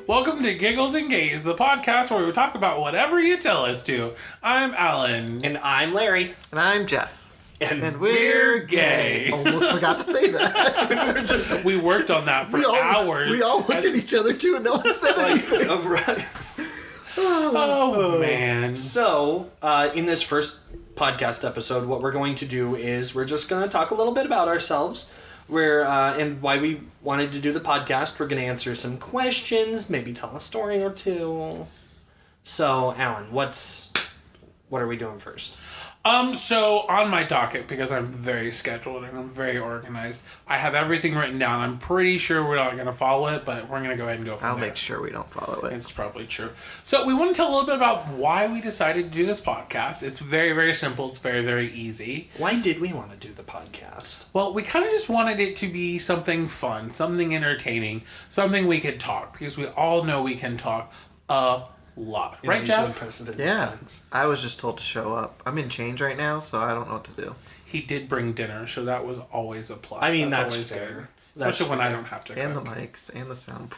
Welcome to Giggles and Gays, the podcast where we talk about whatever you tell us to. I'm Alan. And I'm Larry. And I'm Jeff. And we're gay. Almost forgot to say that. We worked on that for hours. We all looked at each other too and no one said anything. Oh, man. So, in this first podcast episode, what we're going to do is we're just going to talk a little bit about ourselves. And why we wanted to do the podcast. We're going to answer some questions, maybe tell a story or two. So, Alan, what are we doing first? So on my docket, because I'm very scheduled and I'm very organized, I have everything written down. I'm pretty sure we're not going to follow it, but we're going to go ahead and go from there. I'll make sure we don't follow it. It's probably true. So we want to tell a little bit about why we decided to do this podcast. It's very, very simple. It's very, very easy. Why did we want to do the podcast? Well, we kind of just wanted it to be something fun, something entertaining, something we could talk, because we all know we can talk a lot. Right, Jeff? Yeah. Times. I was just told to show up. I'm in change right now, so I don't know what to do. He did bring dinner, so that was always a plus. I mean, that's always fair. good. That's Especially when fair. I don't have to And cook. the mics, and the sound.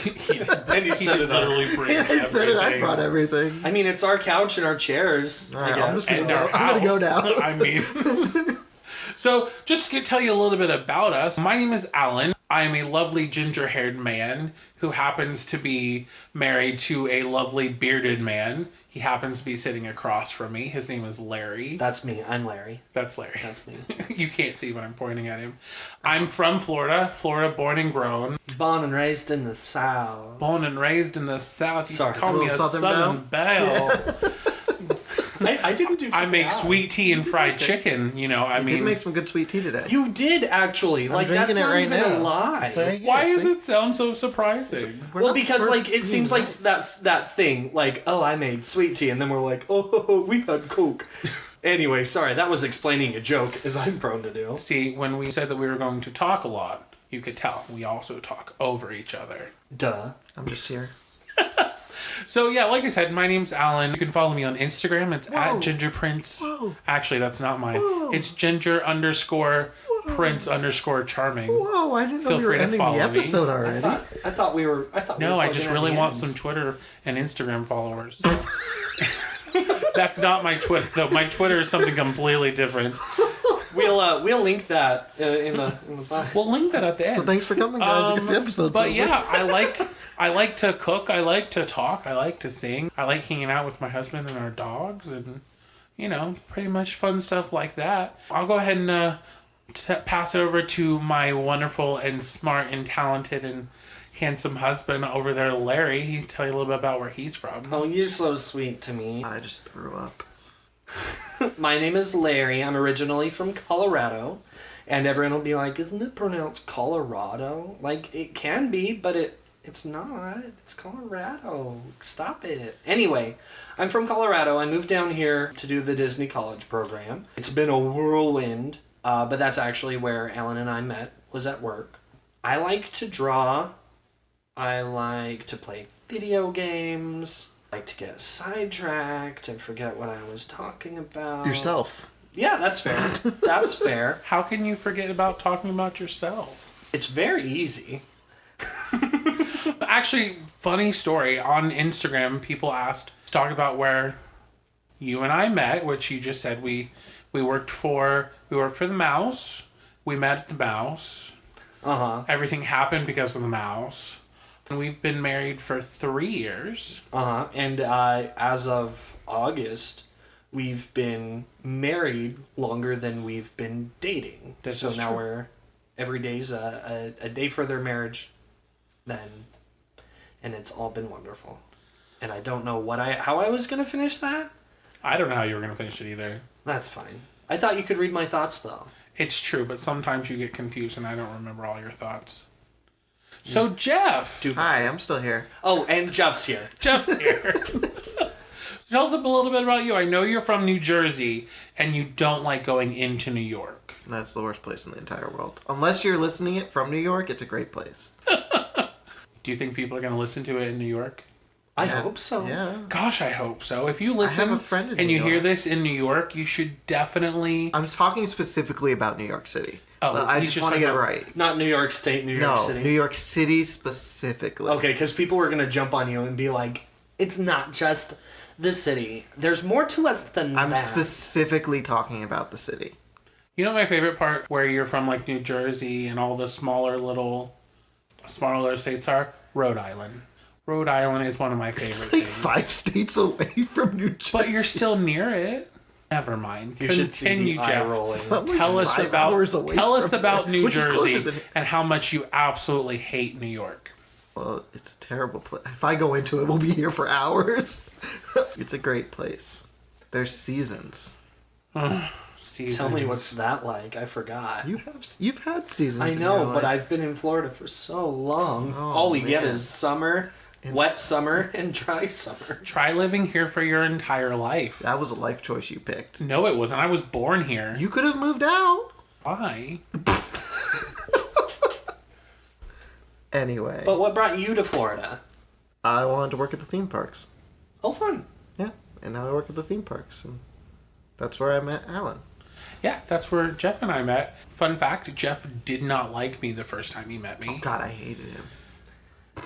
And you set it up. literally bring And I said it, I everything. brought everything. I mean, it's our couch and our chairs. All right, I I'm guess. just And gonna our go. I'm gonna go house. now. I mean... So, just to tell you a little bit about us, my name is Alan. I am a lovely ginger-haired man who happens to be married to a lovely bearded man. He happens to be sitting across from me. His name is Larry. That's me. I'm Larry. That's Larry. That's me. You can't see when I'm pointing at him. I'm from Florida, born and grown. Born and raised in the South. Born and raised in the South. You Sorry. call me a Southern Belle. I didn't do. I make bad. sweet tea and fried chicken. You know, I You mean, did make some good sweet tea today. You did actually. Like drinking that's it not right even now. a lie. So, yeah, why does see? it sound so surprising? Well, because like it seems like that's that thing. Like, oh, I made sweet tea, and then we're like, oh, we had Coke. Anyway, sorry, that was explaining a joke, as I'm prone to do. See, when we said that we were going to talk a lot, you could tell we also talk over each other. Duh. I'm just here. So yeah, like I said, my name's Alan. You can follow me on Instagram. It's at gingerprince. Whoa. Actually, that's not mine. Whoa. It's ginger_prince_charming. Whoa, I didn't know Feel we were free to ending the follow me. episode already. I thought we were. No, I just really want some. some Twitter and Instagram followers. That's not my Twitter, though. My Twitter is something completely different. We'll link that in the back. We'll link that at the end. So thanks for coming, guys. You can see episode. But yeah, I like to cook. I like to talk. I like to sing. I like hanging out with my husband and our dogs, and pretty much fun stuff like that. I'll go ahead and pass it over to my wonderful and smart and talented and handsome husband over there, Larry. He'll tell you a little bit about where he's from. Oh, you're so sweet to me. I just threw up. My name is Larry. I'm originally from Colorado. And everyone will be like, isn't it pronounced Colorado? Like, it can be, but it's not. It's Colorado. Stop it. Anyway, I'm from Colorado. I moved down here to do the Disney College program. It's been a whirlwind, but that's actually where Alan and I met, was at work. I like to draw. I like to play video games. I like to get sidetracked and forget what I was talking about. Yourself. Yeah, that's fair. That's fair. How can you forget about talking about yourself? It's very easy. Actually, funny story. On Instagram, people asked to talk about where you and I met, which you just said we worked for the Mouse. We met at the Mouse. Uh-huh. Everything happened because of the Mouse. And we've been married for 3 years. Uh-huh. And as of August, we've been married longer than we've been dating. This so is now true. we're every day's a day further marriage then, and it's all been wonderful. And I don't know how I was gonna finish that. I don't know how you were going to finish it either. That's fine. I thought you could read my thoughts though. It's true, but sometimes you get confused and I don't remember all your thoughts. So, Jeff. Hi, I'm still here. Oh, and Jeff's here. Jeff's here. Tell us a little bit about you. I know you're from New Jersey and you don't like going into New York. That's the worst place in the entire world. Unless you're listening it from New York, it's a great place. Do you think people are going to listen to it in New York? I Yeah. hope so. Yeah. Gosh, I hope so. If you listen a friend in and New you hear York. this in New York, you should definitely... I'm talking specifically about New York City. Oh, I he's just just want to get it talking- right. Not New York State, New York No, City. New York City specifically. Okay, because people were going to jump on you and be like, it's not just the city. There's more to us than I'm that. specifically talking about the city. You know my favorite part where you're from, like, New Jersey and all the smaller states are? Rhode Island. Rhode Island is one of my favorite It's like things. 5 states away from New Jersey. But you're still near it. Never mind. You should see Continue, the eye Jeff. rolling. I'm like Tell us 5 hours away from about there, New which is closer Jersey than- and how much you absolutely hate New York. Well, it's a terrible place. If I go into it, we'll be here for hours. It's a great place. There's seasons. Seasons. Tell me what's that like. I forgot. You've had seasons. I in know, your but life. I've been in Florida for so long. Oh, All we get man. is summer, wet summer, and dry summer. Try living here for your entire life. That was a life choice you picked. No, it wasn't. I was born here. You could have moved out. Why? Anyway, But what brought you to Florida? I wanted to work at the theme parks. Oh, fun. Yeah, and now I work at the theme parks, and that's where I met Alan. Yeah, that's where Jeff and I met. Fun fact, Jeff did not like me the first time he met me. God, I hated him.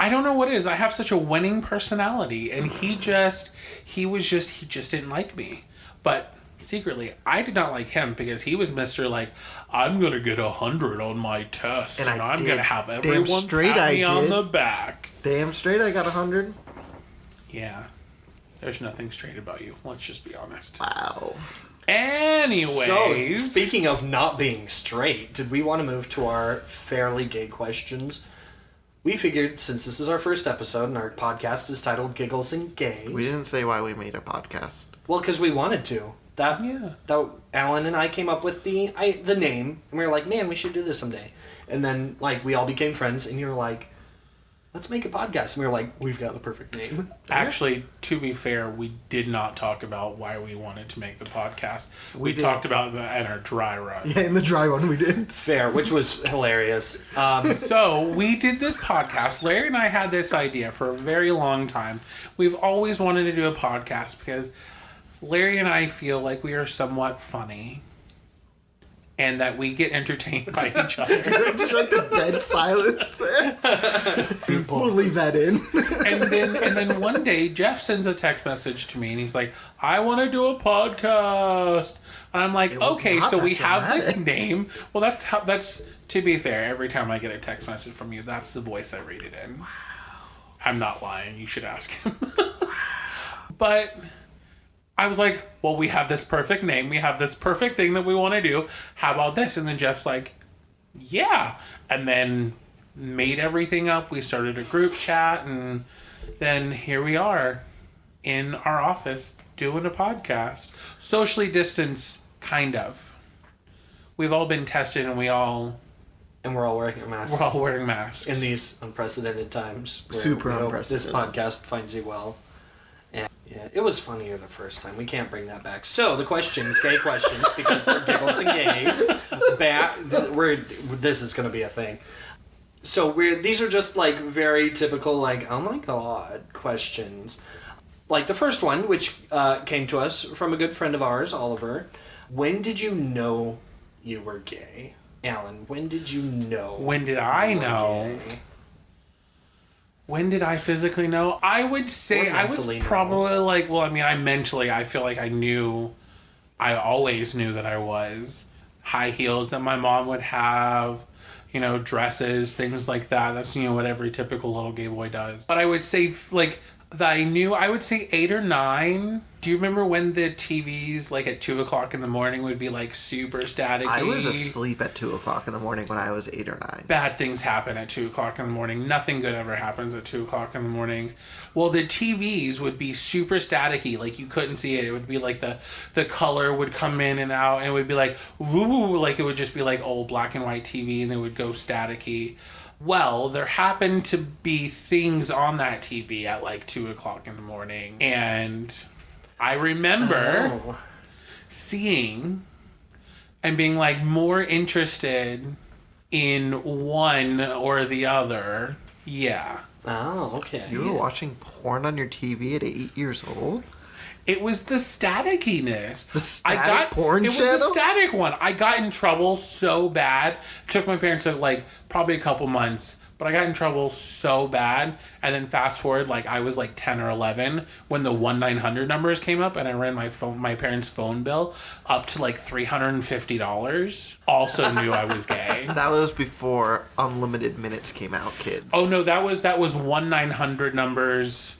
I don't know what it is. I have such a winning personality, and he just didn't like me. But secretly, I did not like him because he was Mr. like, I'm gonna get 100 on my test, And and I I'm did. gonna have Damn everyone straight pat I me on did. the back. Damn straight, I got 100. Yeah, there's nothing straight about you. Let's just be honest. Wow. Anyways, So, speaking of not being straight, did we want to move to our fairly gay questions? We figured, since this is our first episode and our podcast is titled Giggles and Gays, We didn't say why we made a podcast. well, because we wanted to. That Alan and I came up with the name, and we were like, man, we should do this someday. And then, like, we all became friends, and you were like, let's make a podcast. And we were like, we've got the perfect name. actually, to be fair, we did not talk about why we wanted to make the podcast. We did. talked about that in our dry run. Yeah, in the dry one we did. Fair, which was hilarious. So we did this podcast. Larry and I had this idea for a very long time. We've always wanted to do a podcast because Larry and I feel like we are somewhat funny and that we get entertained by each other. Just like the dead silence. We'll leave that in. And then one day Jeff sends a text message to me and he's like, I want to do a podcast. And I'm like, was okay, not so that we have this dramatic. name. Well, that's to be fair, every time I get a text message from you, that's the voice I read it in. Wow. I'm not lying. You should ask him. But I was like, well, we have this perfect name. We have this perfect thing that we want to do. How about this? And then Jeff's like, yeah. And then made everything up. We started a group chat. And then here we are in our office doing a podcast. Socially distanced, kind of. We've all been tested and we're all And we're all wearing masks. we're all wearing masks. in these unprecedented times. Where Super we hope unprecedented. This podcast finds you well. And yeah, it was funnier the first time. We can't bring that back. So the questions, gay questions, because we're giggles and gays. This is going to be a thing. So these are just like very typical, like, oh my god questions. Like the first one, which came to us from a good friend of ours, Oliver. When did you know you were gay? Alan, when did you know? When did I you were know? gay? When did I physically know? I would say Or I was mentally know. probably like, well, I mean, I feel like I always knew that I was. High heels that my mom would have, dresses, things like that. That's, what every typical little gay boy does. But I would say, like, that I would say 8 or 9. Do you remember when the TVs, like, at 2 o'clock in the morning would be, like, super staticky? I was asleep at 2 o'clock in the morning when I was 8 or 9. Bad things happen at 2 o'clock in the morning. Nothing good ever happens at 2 o'clock in the morning. Well, the TVs would be super staticky. Like, you couldn't see it. It would be like the color would come in and out, and it would be like, woo, like it would just be like old black and white TV, and they would go staticky. Well, there happened to be things on that TV at like 2 o'clock in the morning, and I remember seeing and being like more interested in one or the other. Yeah. Oh, okay. You were watching porn on your TV at 8 years old? It was the staticiness. The static porn It was channel? the static one. I got in trouble so bad. It took my parents like probably a couple months, but I got in trouble so bad. And then fast forward, like I was like 10 or 11 when the 1-900 numbers came up, and I ran my parents' phone bill up to like $350. Also knew I was gay. That was before unlimited minutes came out, kids. Oh no, that was 1-900 numbers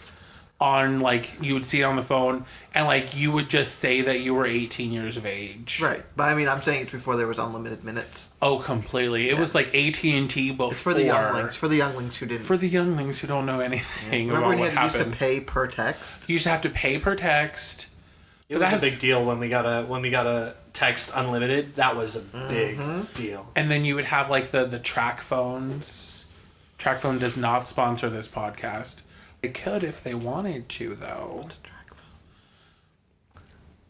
on, like, you would see it on the phone, and like you would just say that you were 18 years of age. Right, but I mean, I'm saying it's before there was unlimited minutes. Oh, completely. It was like AT&T before. It's for the younglings. For the younglings who didn't. For the younglings who don't know anything Remember about when you what had used to happened. pay per text? You used to have to pay per text. It was a big deal when we got a text unlimited. That was a big deal. And then you would have like the track phones. Track phone does not sponsor this podcast. It could if they wanted to, though. What's a track phone?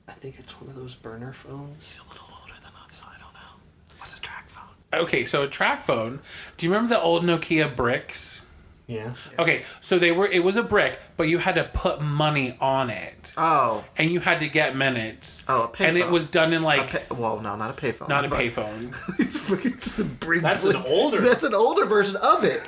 I think it's one of those burner phones. He's a little older than us, so I don't know. What's a track phone? Okay, so a track phone. Do you remember the old Nokia bricks? Yeah. Okay, so it was a brick, but you had to put money on it. Oh. And you had to get minutes. Oh, a payphone. And it was done in like... Well, no, not a payphone. not a but- payphone. It's fucking just a brick. That's an older. That's an older version of it.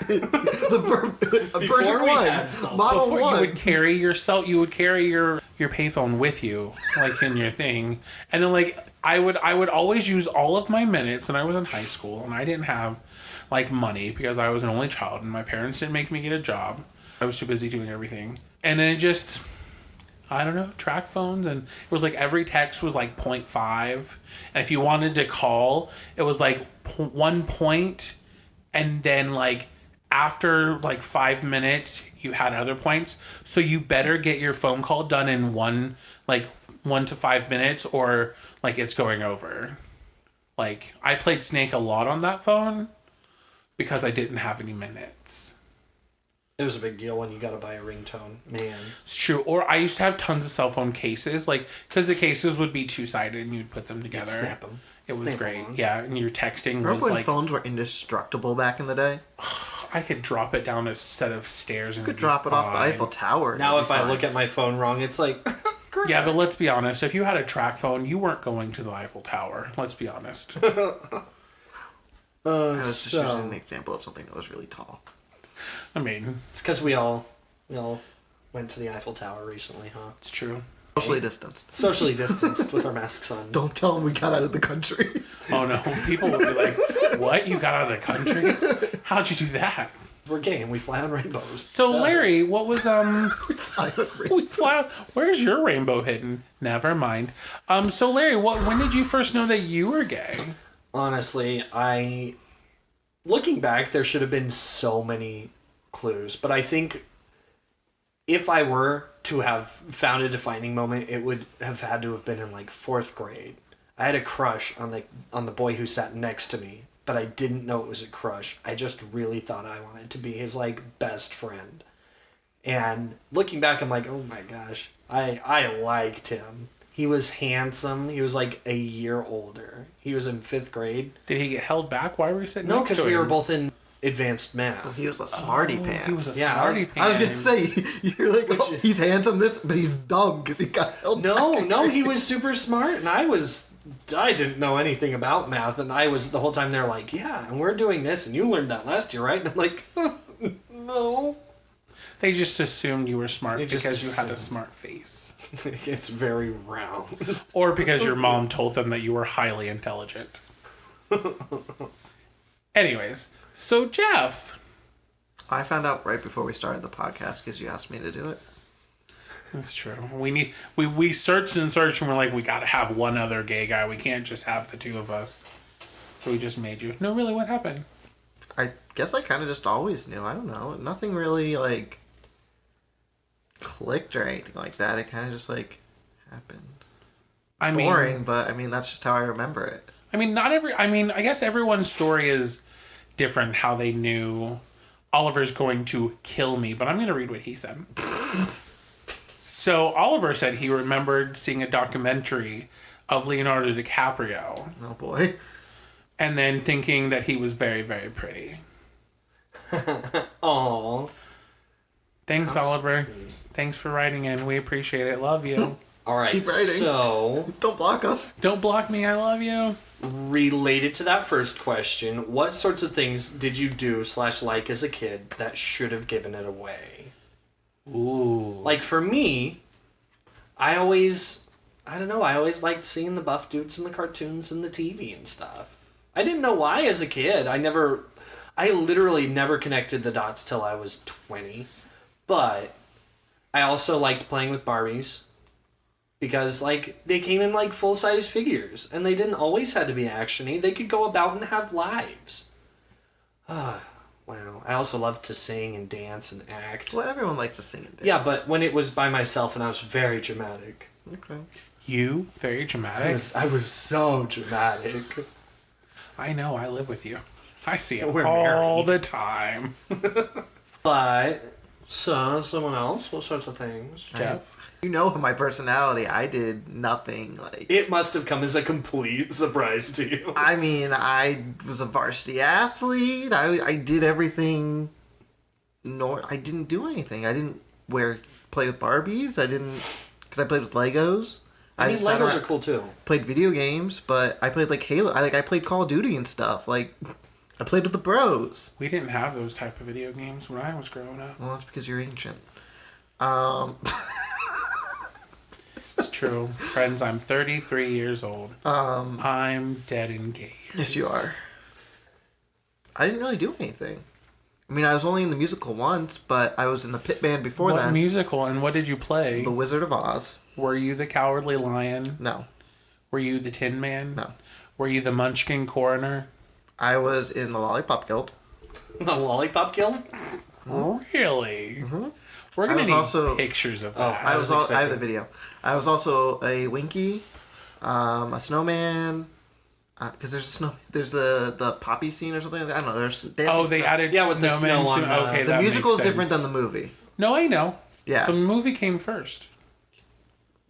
Version we 1. had cell Model Before 1. you would carry your payphone with you, like in your thing. And then like I would always use all of my minutes, and I was in high school and I didn't have like money because I was an only child and my parents didn't make me get a job. I was too busy doing everything. And then it just, I don't know, track phones, and it was like every text was like 0.5, and if you wanted to call, it was like 1 point, and then like after like 5 minutes you had other points, so you better get your phone call done in 1 to 5 minutes or like it's going over. Like I played Snake a lot on that phone because I didn't have any minutes. It was a big deal when you got to buy a ringtone. Man. It's true. Or I used to have tons of cell phone cases, like, because the cases would be two-sided and you'd put them together. Snap them. It was Snap great. them on. Yeah, and your texting Remember was when like, phones were indestructible back in the day? I could drop it down a set of stairs and You could drop it off the Eiffel Tower. and Now it'd if be I fine. look at my phone wrong, it's like... Yeah, but let's be honest. If you had a track phone, you weren't going to the Eiffel Tower. Let's be honest. I was just using an example of something that was really tall. I mean, It's because we all went to the Eiffel Tower recently, huh? it's true. Socially distanced. Socially distanced with our masks on. Don't tell them we got out of the country. Oh no, people will be like, "What? You got out of the country? How'd you do that?" We're gay and we fly on rainbows. So Larry, what was We where's your rainbow hidden? Never mind. So Larry, when did you first know that you were gay? Honestly, looking back, there should have been so many clues, but I think if I were to have found a defining moment, it would have had to have been in like 4th grade. I had a crush on the boy who sat next to me, but I didn't know it was a crush. I just really thought I wanted to be his like best friend. And looking back, I'm like, oh my gosh, I liked him. He was handsome. He was like a year older. He was in 5th grade. Did he get held back? Why were you sitting No, next to because we him? were both in advanced math. He was a smarty pants. He was a Yeah, smarty pants. I was gonna say you're like, oh, he's handsome, but he's dumb because he got held back. No, he was super smart, and I didn't know anything about math, and I was the whole time there like, yeah, and we're doing this, and you learned that last year, right? And I'm like, no. They just assumed you were smart They just because you had a assumed. smart face. It's very round. Or because your mom told them that you were highly intelligent. Anyways, so Jeff. I found out right before we started the podcast because you asked me to do it. That's true. We searched and searched and we're like, we gotta have one other gay guy. We can't just have the two of us. So we just made you. No, really, what happened? I guess I kind of just always knew. I don't know. Nothing really like clicked or anything like that. It kind of just like happened. I mean, Boring, but I mean that's just how I remember it. I guess everyone's story is different how they knew Oliver's going to kill me, but I'm going to read what he said. So Oliver said he remembered seeing a documentary of Leonardo DiCaprio Oh boy. and then thinking that he was very, very pretty. Aww. Thanks, How Oliver. sweet. Thanks for writing in. We appreciate it. Love you. All right, Keep writing. so Don't block us. Don't block me. I love you. related to that first question, what sorts of things did you do / like as a kid that should have given it away? Ooh. Like for me, I always liked seeing the buff dudes in the cartoons and the TV and stuff. I didn't know why as a kid. I literally never connected the dots till I was 20. But I also liked playing with Barbies. Because, like, they came in, like, full-size figures. And they didn't always have to be actiony. They could go about and have lives. Wow. I also loved to sing and dance and act. Well, everyone likes to sing and dance. Yeah, but when it was by myself and I was very dramatic. Okay. You? Very dramatic. I was so dramatic. I know. I live with you. I see it We're all married. the time. But, so, someone else? What sorts of things? Jeff? You know my personality. I did nothing like... It must have come as a complete surprise to you. I mean, I was a varsity athlete. I did everything. I didn't do anything. I didn't play with Barbies. I didn't... Because I played with Legos. I mean, just sat Legos around- are cool too. Played video games, but I played like Halo. I played Call of Duty and stuff. Like, I played with the bros. We didn't have those type of video games when I was growing up. Well, that's because you're ancient. It's true. Friends, I'm 33 years old. I'm dead engaged. Yes, you are. I didn't really do anything. I mean, I was only in the musical once, but I was in the pit band before What that. musical and what did you play? The Wizard of Oz. Were you the Cowardly Lion? No. Were you the Tin Man? No. Were you the Munchkin Coroner? I was in the Lollipop Guild. The Lollipop Guild? Really? Mm-hmm. We're I gonna was need also- pictures of Oh, that. I I was have the expecting- video. I was also a Winky, a snowman, because there's the poppy scene or something like that. I don't know. There's dancing Oh, they snow. added Yeah, with the snowmen snow to... on, Okay, The that musical is makes different sense. than the movie. No, I know. Yeah. The movie came first.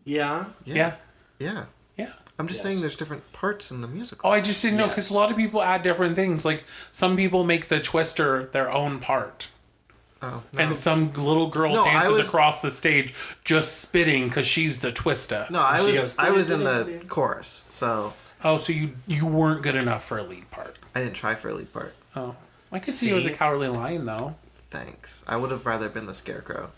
Yeah. Yeah. Yeah. Yeah. I'm just Yes. saying there's different parts in the musical. Oh, I just didn't know because Yes. a lot of people add different things. Like some people make the Twister their own part, Oh, no. and some little girl No, I dances was- across the stage just spitting because she's the Twister. No, I She was goes, in the chorus, so Oh, so you weren't good enough for a lead part. I didn't try for a lead part. Oh, I could see you as a See? Cowardly Lion though. Thanks. I would have rather been the Scarecrow.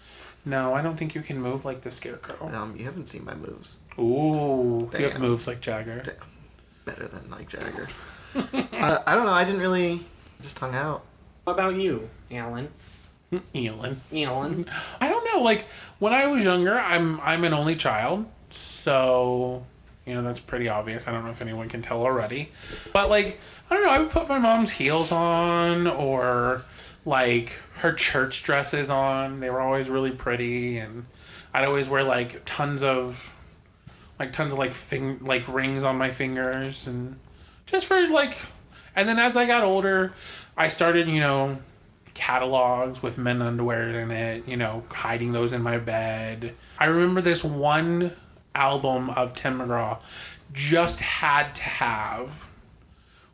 No, I don't think you can move like the Scarecrow. You haven't seen my moves. Ooh, you have Damn. moves like Jagger. Better than Mike Jagger. I don't know. I didn't really just hung out. What about you, Alan? Elin. Alan? I don't know. Like when I was younger, I'm an only child, so that's pretty obvious. I don't know if anyone can tell already, but like I don't know. I would put my mom's heels on or like her church dresses on. They were always really pretty, and I'd always wear like tons of rings on my fingers, and just for like. And then as I got older, I started catalogs with men underwear in it, hiding those in my bed. I remember this one album of Tim McGraw just had to have,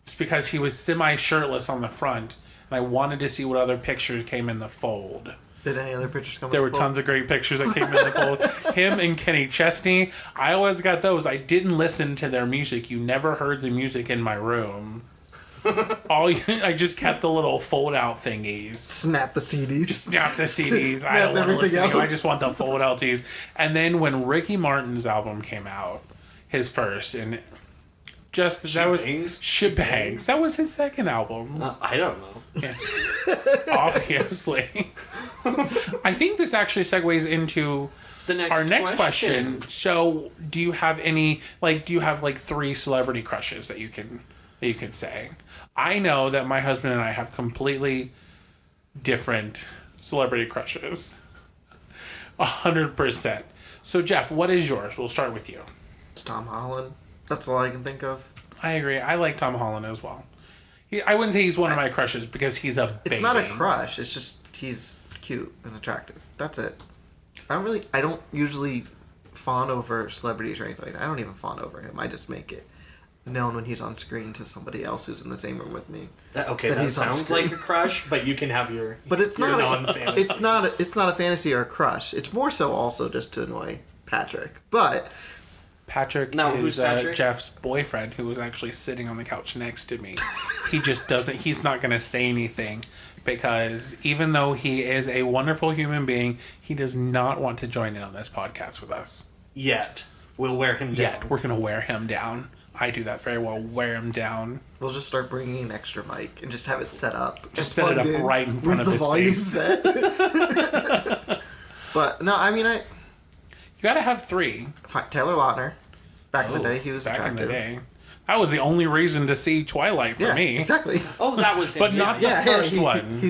just because he was semi-shirtless on the front, and I wanted to see what other pictures came in the fold. Did any other pictures come? There were tons of great pictures that came in the fold. Him and Kenny Chesney, I always got those. I didn't listen to their music. You never heard the music in my room. I just kept the little fold-out thingies. Snap the CDs. Snap the CDs. I Snap don't want to everything listen to you. I else. just want the fold-out CDs. And then when Ricky Martin's album came out, his first, and that was Shebangs. That was his second album. I don't know. Yeah. Obviously. I think this actually segues into our next question. So, do you have any three celebrity crushes that you can say? I know that my husband and I have completely different celebrity crushes. 100%. So, Jeff, what is yours? We'll start with you. It's Tom Holland. That's all I can think of. I agree. I like Tom Holland as well. I wouldn't say he's one of my crushes because he's a baby. It's not a crush. It's just he's cute and attractive. That's it. I don't usually fawn over celebrities or anything like that. I don't even fawn over him. I just make it. known when he's on screen to somebody else who's in the same room with me. That he's on sounds screen. like a crush, but you can have your. But it's your not. non-fantasies. It's not a fantasy or a crush. It's more so also just to annoy Patrick. But Patrick Now, is who's Patrick? Jeff's boyfriend, who was actually sitting on the couch next to me. He just doesn't. He's not going to say anything because even though he is a wonderful human being, he does not want to join in on this podcast with us. Yet. We'll wear him down. Yet we're going to wear him down. I do that very well. Wear him down. we'll just start bringing an extra mic and just have it set up. Just set it up plugged in right in front with of the his volume face. set. But no, I mean, You got to have 3. Taylor Lautner. Back in the Oh, day, he was back attractive. in the day. That was the only reason to see Twilight for Yeah, me. exactly. Oh, that was him. But not the first one.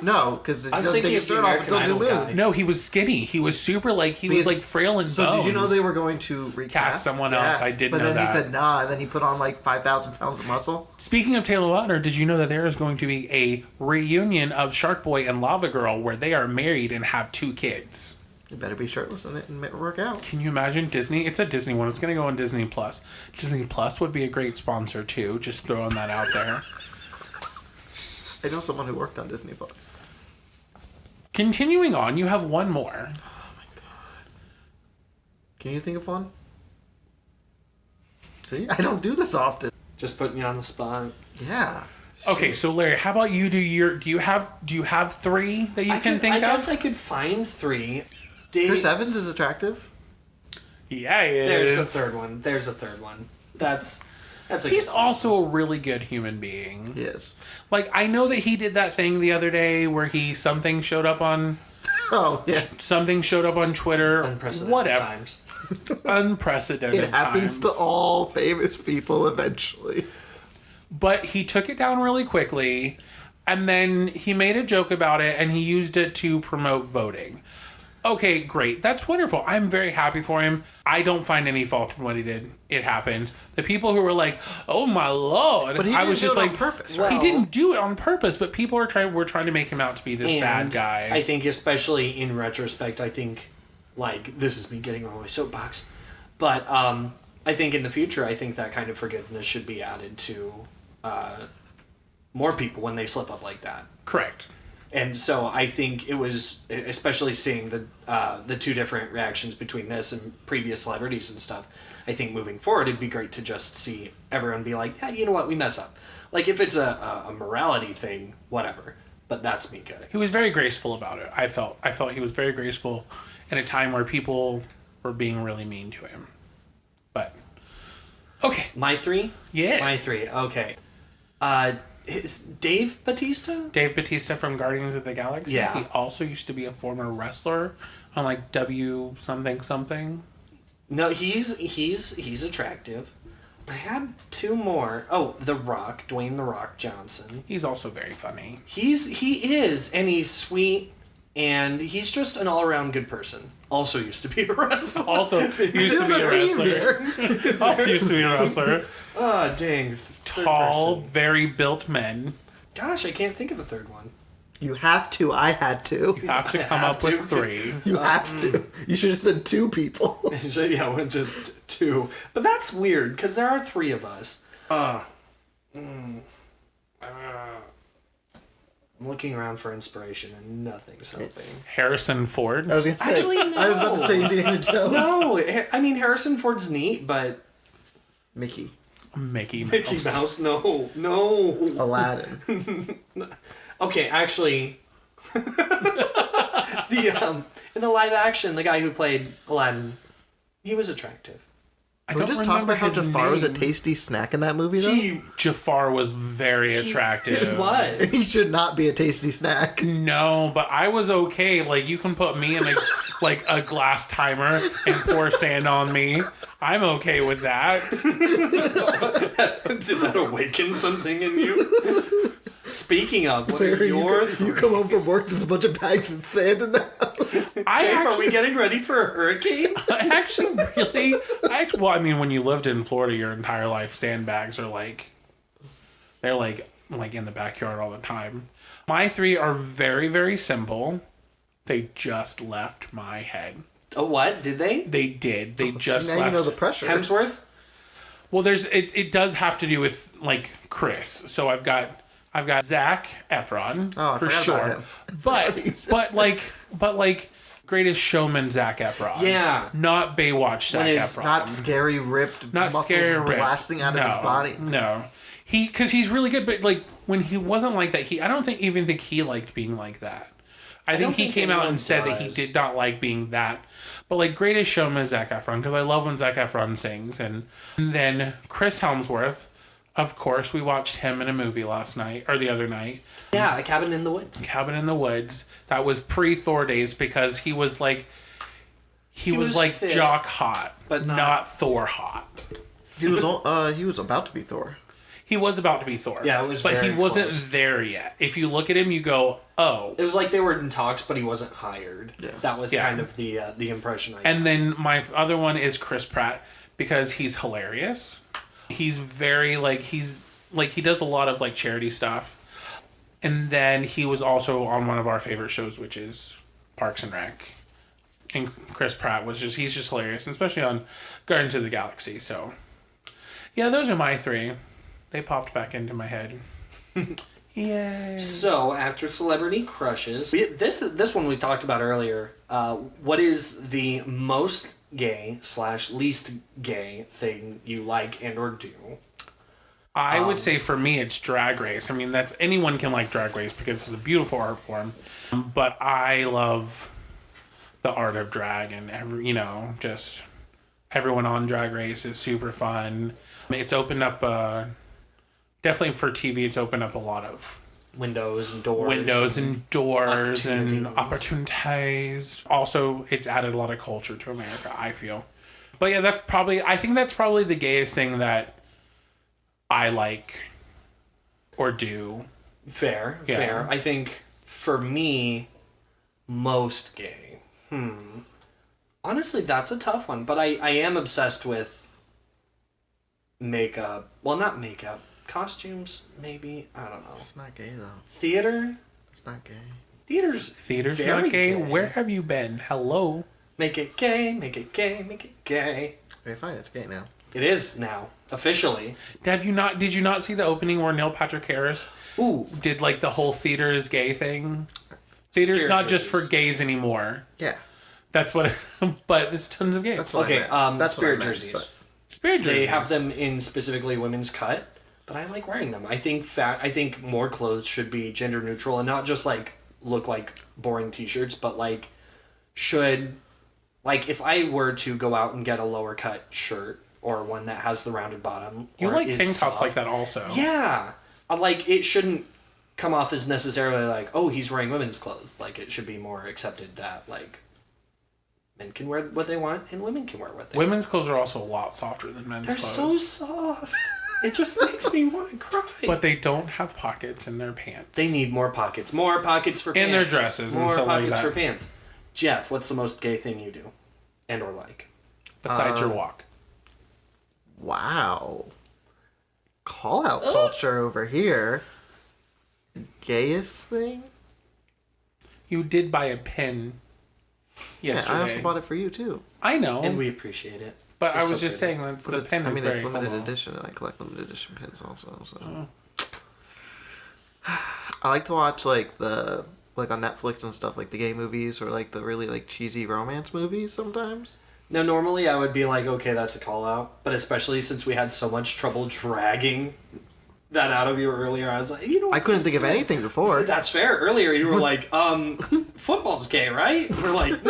No, because he I was doesn't thinking take his of the shirt off American until New Idol Moon. guy. No, he was skinny. He was super he was like frail in So bones. did you know they were going to recast someone else? I did know But then that. he said nah, and then he put on like 5,000 pounds of muscle. Speaking of Taylor Lautner, did you know that there is going to be a reunion of Shark Boy and Lava Girl where they are married and have 2 kids? You better be shirtless in it and work out. Can you imagine Disney? It's a Disney one. It's going to go on Disney Plus. Disney Plus would be a great sponsor too. Just throwing that out there. I know someone who worked on Disney Plus. Continuing on, you have one more. Can you think of one? See, I don't do this often. Just putting you on the spot. Yeah. Okay, so Larry, how about you do you have 3 that you can think I of? guess I could find 3. Dave, Chris Evans is attractive. Yeah, he is. There's a third one. That's a He's good one. also a really good human being. He is. Like, I know that he did that thing the other day where something showed up on Oh, yeah. Twitter. Unprecedented Whatever. times. Unprecedented It happens times. to all famous people eventually. But he took it down really quickly, and then he made a joke about it, and he used it to promote voting. Okay, great. That's wonderful. I'm very happy for him. I don't find any fault in what he did. It happened. The people who were like, "Oh my lord," But he I didn't was do just it on like, purpose, right? He didn't do it on purpose, but people were trying to make him out to be this bad And guy. I think, especially in retrospect, I think, like, this is me getting on my soapbox, but I think in the future, I think that kind of forgiveness should be added to more people when they slip up like that. Correct. And so I think it was, especially seeing the 2 different reactions between this and previous celebrities and stuff, I think moving forward, it'd be great to just see everyone be like, yeah, you know what, we mess up. Like, if it's a morality thing, whatever. But that's me good. He was very graceful about it. I felt he was very graceful in a time where people were being really mean to him. But okay, My 3? yes, My 3, okay. Is Dave Bautista? Dave Bautista from Guardians of the Galaxy. Yeah. He also used to be a former wrestler on like W something something. No, he's attractive. I had 2 more. Oh, The Rock, Dwayne The Rock Johnson. He's also very funny. He is, and he's sweet, and he's just an all-around good person. Also used to be a wrestler. Also used to be a wrestler. Also used to be a wrestler. Oh, dang. Third Tall, person. very built men. Gosh, I can't think of a third one. You have to. I had to. You have to come up with 3. You have to. You should have said 2 people. So, yeah, I went to 2. But that's weird, because there are 3 of us. I'm looking around for inspiration, and nothing's helping. Harrison Ford. I was gonna say. Actually, no. I was about to say Indiana Jones. No, I mean, Harrison Ford's neat, but Mickey. Mickey Mouse. Mickey Mouse, no. Aladdin. Okay, actually, in the live action, the guy who played Aladdin, he was attractive. I Can we don't just talk remember about how his Jafar was a name. tasty snack in that movie, though? Jafar was very attractive. He was. He should not be a tasty snack. No, but I was okay. Like, you can put me in a glass timer and pour sand on me. I'm okay with that. Did that awaken something in you? Speaking of, what are Larry, your you come home from work, there's a bunch of bags of sand in the house. Babe, are we getting ready for a hurricane? Well, I mean, when you lived in Florida your entire life, sandbags are they're like in the backyard all the time. My 3 are very, very simple. They just left my head. Oh, what? Did they? They did. They just now left. you know the pressure. Hemsworth? Well, it does have to do with like Chris. So I've got Zac Efron I for forgot about sure, him. but like Greatest Showman Zac Efron. Yeah. Not Baywatch Zac Efron. Not scary ripped Not muscles scary ripped. blasting out of his body. No, because he's really good, but like when he wasn't like that, I don't even think he liked being like that. I think he came out and said that he did not like being that. But like Greatest Showman is Zac Efron, because I love when Zac Efron sings. And then Chris Helmsworth, of course, we watched him in a movie last night, or the other night. Yeah, A Cabin in the Woods. Cabin in the Woods. That was pre-Thor days, because he was like... He was like fit, jock hot, but not Thor hot. He was about to be Thor. He was about to be Thor. Yeah, it was but very he wasn't close. there yet. If you look at him, you go, oh. It was like they were in talks, but he wasn't hired. Yeah. That was kind of the impression I got. And then my other one is Chris Pratt, because he's hilarious. He's very he does a lot of like charity stuff. And then he was also on one of our favorite shows, which is Parks and Rec. And Chris Pratt he's just hilarious, especially on Guardians of the Galaxy. So yeah, those are my three. They popped back into my head. Yay. So, after celebrity crushes, this one we talked about earlier. What is the most gay / least gay thing you like and or do? I would say for me it's Drag Race. I mean, anyone can like Drag Race because it's a beautiful art form. But I love the art of drag, and just everyone on Drag Race is super fun. It's opened up definitely for TV. It's opened up a lot of Windows and doors and opportunities. Also, it's added a lot of culture to America, I feel. But yeah, I think that's probably the gayest thing that I like or do. Fair. I think for me, most gay. Honestly, that's a tough one, but I am obsessed with makeup. Well, not makeup. Costumes, maybe. I don't know. It's not gay, though. Theater? It's not gay. Theater's very not gay. gay. Where have you been? Hello? Make it gay, make it gay, make it gay. Okay, fine. It's gay now. It is now, officially. Did you not see the opening where Neil Patrick Harris did like the whole theater is gay thing? Theater's Spirit not just for jerseys. gays anymore. Yeah. That's what but it's tons of gays. That's what Okay, I meant. That's spirit what I meant, jerseys. but- Spirit jerseys. They have them in specifically women's cut, but I like wearing them. I think more clothes should be gender neutral and not just like look like boring t-shirts, but like should like if I were to go out and get a lower cut shirt or one that has the rounded bottom, You or like is tank tops soft, like that also. Yeah. Like it shouldn't come off as necessarily like, oh, he's wearing women's clothes. Like it should be more accepted that like men can wear what they want and women can wear what they want. Women's clothes are also a lot softer than men's They're clothes. so soft. It just makes me want to cry. But they don't have pockets in their pants. They need more pockets. More pockets for pants. And their dresses and More stuff like pockets that. for pants. Jeff, what's the most gay thing you do? And or like? Besides your walk. Wow. Call out culture over here. Gayest thing? You did buy a pin yesterday. Yeah, I also bought it for you too. I know. And we appreciate it. but I it's was so just good. saying that But the it's, pin I is mean, very it's limited cool. edition, and I collect limited edition pins also. So I like to watch like on Netflix and stuff, like the gay movies or like the really like cheesy romance movies sometimes. Now, normally I would be like, okay, that's a call out. But especially since we had so much trouble dragging that out of you earlier, I was like, you know what, I couldn't this think is of good. anything before. That's fair. Earlier you were like, football's gay, right? We're like,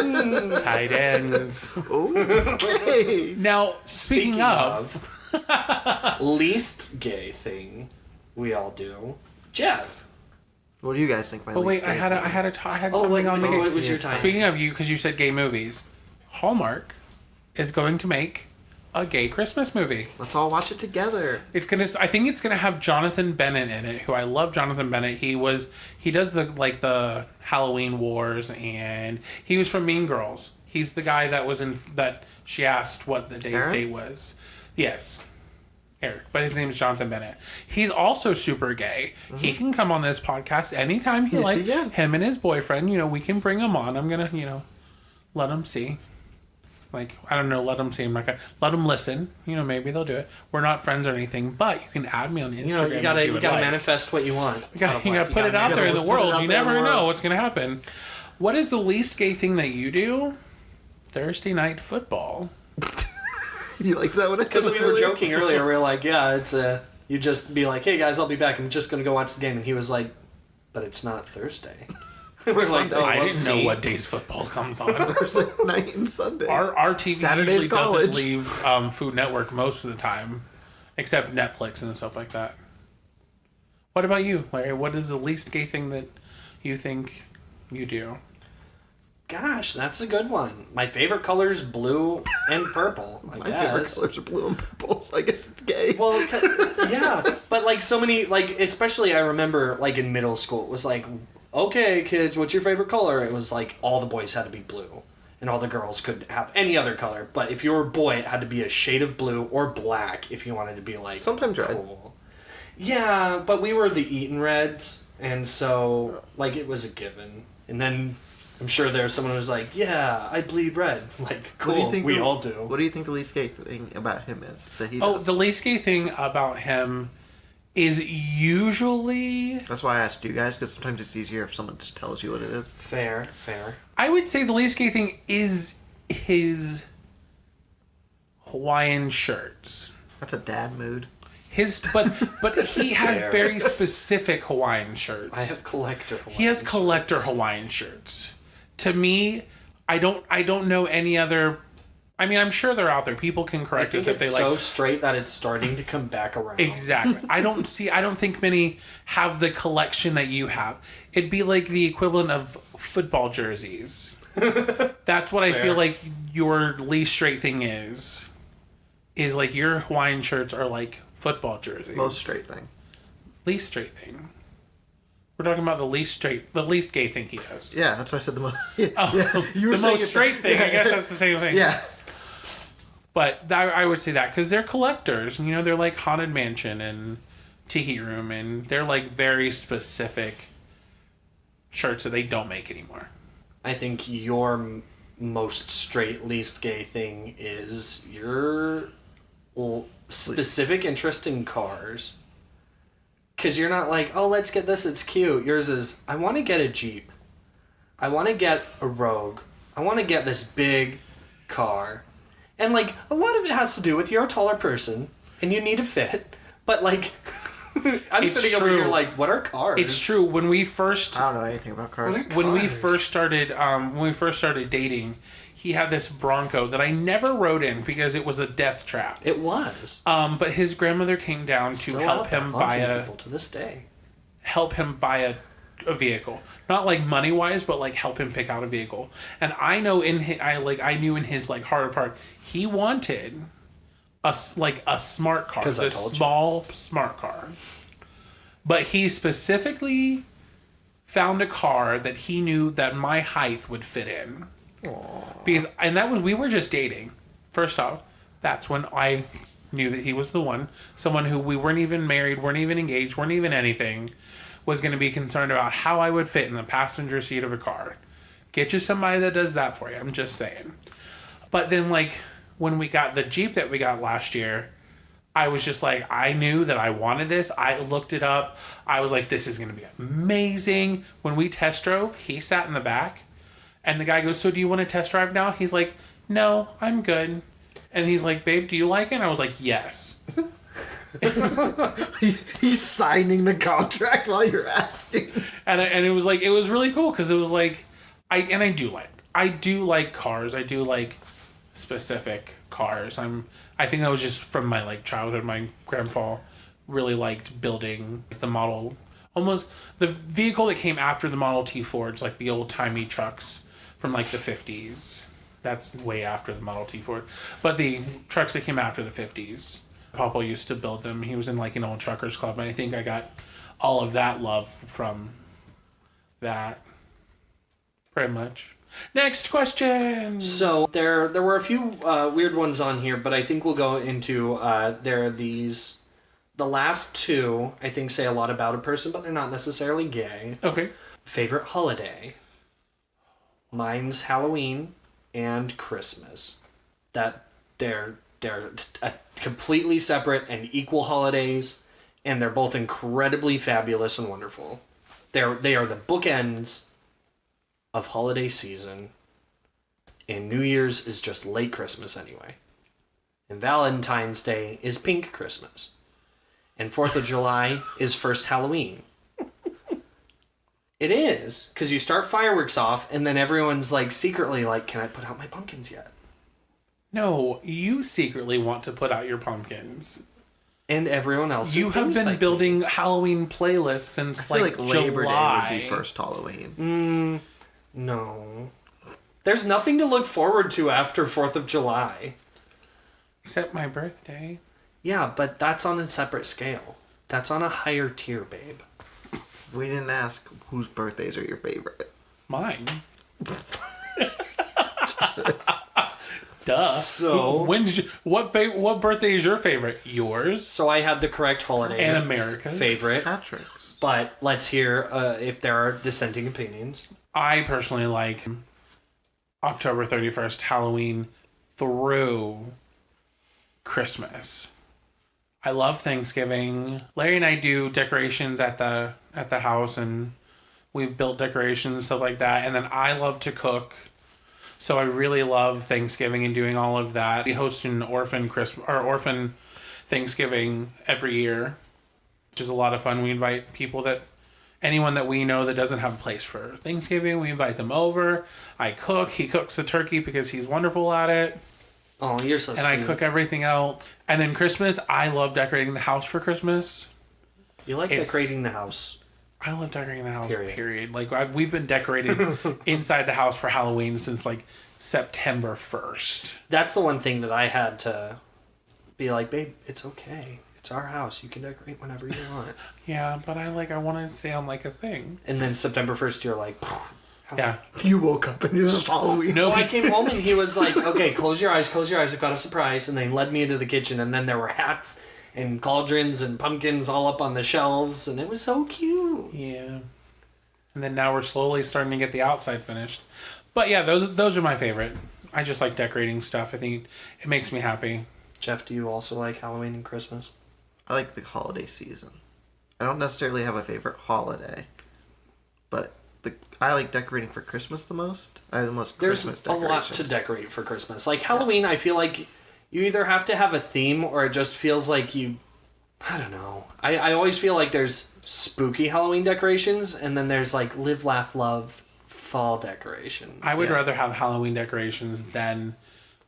Tight ends. Okay. Now, speaking of, least gay thing we all do. Jeff. What do you guys think? but wait, I had Oh, something wait, on the what was your time? Speaking of you, because you said gay movies, Hallmark is going to make a gay Christmas movie. Let's all watch it together. I think it's gonna have Jonathan Bennett in it, who I love. Jonathan Bennett. He does the Halloween Wars, and he was from Mean Girls. He's the guy that she asked what the day's Aaron? date was. Yes, Eric, but his name is Jonathan Bennett. He's also super gay. Mm-hmm. He can come on this podcast anytime he Yes, likes. he can. Him and his boyfriend. We can bring him on. I'm gonna let him see. Like, I don't know, let them seem like let them listen. You know, maybe they'll do it. We're not friends or anything, but you can add me on Instagram. You know, you gotta if you would gotta like. manifest what you want. You gotta put it out there in the world. You never know what's gonna happen. What is the least gay thing that you do? Thursday night football. You like that one? Because we were joking earlier, we were like, yeah, it's you just be like, hey guys, I'll be back. I'm just gonna go watch the game, and he was like, but it's not Thursday. We're like, oh, I we'll didn't know what days football comes on. Thursday night and Sunday. Our TV Saturday's usually college. doesn't leave Food Network most of the time, except Netflix and stuff like that. What about you, Larry? What is the least gay thing that you think you do? Gosh, that's a good one. My favorite color's blue and purple. My favorite colors are blue and purple, so I guess it's gay. Well, yeah, but like so many, like especially I remember like in middle school, it was like, okay, kids, what's your favorite color? It was like all the boys had to be blue, and all the girls could have any other color. But if you were a boy, it had to be a shade of blue or black if you wanted to be like sometimes red. Cool. Yeah, but we were the Eton Reds, and so like it was a given. And then I'm sure there's someone who's like, yeah, I bleed red. Like, cool, What do you think we all do. What do you think the least gay thing about him is that he does? The least gay thing about him is usually... That's why I asked you guys, because sometimes it's easier if someone just tells you what it is. Fair. I would say the least gay thing is his Hawaiian shirts. That's a dad mood. But he has Fair. very specific Hawaiian shirts. I have collector Hawaiian He has collector shirts. Hawaiian shirts. To me, I don't know any other. I mean, I'm sure they're out there. People can I correct think us if it's they so like. straight that it's starting to come back around. Exactly. I don't think many have the collection that you have. It'd be like the equivalent of football jerseys. That's what I Fair. feel like your least straight thing is. Is like your Hawaiian shirts are like football jerseys. Most straight thing. Least straight thing. We're talking about the least gay thing he does. Yeah, that's why I said the most. Yeah, The most straight thing. I guess that's the same thing. Yeah. But I would say that because they're collectors. You know, they're like Haunted Mansion and Tiki Room, and they're like very specific shirts that they don't make anymore. I think your most straight, least gay thing is your specific interest in cars. Because you're not like, oh, let's get this, it's cute. Yours is, I want to get a Jeep. I want to get a Rogue. I want to get this big car. And, like, a lot of it has to do with you're a taller person, and you need a fit. But, like, I'm sitting over here like, what are cars? It's true. When we first... I don't know anything about cars. When we first started dating, he had this Bronco that I never rode in because it was a death trap. It was. But his grandmother came down Still to help out there him buy haunting people to this day. a vehicle. Not like money wise, but like help him pick out a vehicle. And I know I knew in his like heart of heart, he wanted a smart car, a small smart car. But he specifically found a car that he knew that my height would fit in. Because we were just dating. First off, that's when I knew that he was the one. Someone who we weren't even married, weren't even engaged, weren't even anything, was going to be concerned about how I would fit in the passenger seat of a car. Get you somebody that does that for you. I'm just saying. But then, like, when we got the Jeep that we got last year, I was just like, I knew that I wanted this. I looked it up. I was like, this is going to be amazing. When we test drove, he sat in the back. And the guy goes, so do you want to test drive now? He's like, no, I'm good. And he's like, babe, do you like it? And I was like, yes. He's signing the contract while you're asking. And it was like, it was really cool because it was like, I do like cars. I do like specific cars. I think that was just from my like childhood. My grandpa really liked building the model, almost the vehicle that came after the Model T Fords, like the old timey trucks from like the 50s. That's way after the Model T Ford. But the trucks that came after the 50s, Papa used to build them. He was in like an old truckers club, and I think I got all of that love from that. Pretty much. Next question. So there were a few weird ones on here, but I think we'll go into there are these. The last two, I think, say a lot about a person, but they're not necessarily gay. Okay. Favorite holiday? Mine's Halloween and Christmas. that they're completely separate and equal holidays, and they're both incredibly fabulous and wonderful. They are the bookends of holiday season, and New Year's is just late Christmas anyway. And Valentine's Day is pink Christmas. And 4th of July is first Halloween. It is, because you start fireworks off, and then everyone's like secretly like, can I put out my pumpkins yet? No, you secretly want to put out your pumpkins. And everyone else. You have been like building Halloween playlists since I feel like Labor July. Day would be first Halloween. No. There's nothing to look forward to after 4th of July. Except my birthday. Yeah, but that's on a separate scale. That's on a higher tier, babe. We didn't ask whose birthdays are your favorite. Mine. Jesus. Duh. So- what birthday is your favorite? Yours So I had the correct holiday. and America's favorite. Patrick's. But let's hear if there are dissenting opinions. I personally like October 31st, Halloween through Christmas. I love Thanksgiving. Larry and I do decorations at the house, and we've built decorations and stuff like that. And then I love to cook, so I really love Thanksgiving and doing all of that. We host an orphan Thanksgiving every year, which is a lot of fun. We invite anyone that we know that doesn't have a place for Thanksgiving, we invite them over. I cook. He cooks the turkey because he's wonderful at it. Oh, you're so sweet. And I cook everything else. And then Christmas, I love decorating the house for Christmas. You like decorating the house. I love decorating the house, Period. period. Like, we've been decorating inside the house for Halloween since, like, September 1st. That's the one thing that I had to be like, babe, it's okay. It's our house. You can decorate whenever you want. Yeah, but I want to sound like a thing. And then September 1st, you're like, Yeah. You woke up and it was Halloween. No, I came home and he was like, okay, close your eyes, I've got a surprise. And they led me into the kitchen, and then there were hats and cauldrons and pumpkins all up on the shelves, and it was so cute. Yeah. And then now we're slowly starting to get the outside finished. But yeah, those are my favorite. I just like decorating stuff. I think it makes me happy. Jeff, do you also like Halloween and Christmas? I like the holiday season. I don't necessarily have a favorite holiday, but I like decorating for Christmas the most. I have the most There's Christmas a decorations. lot to decorate for Christmas. Like Halloween, I feel like you either have to have a theme or it just feels like I don't know. I always feel like there's spooky Halloween decorations, and then there's like live, laugh, love fall decorations. I would rather have Halloween decorations than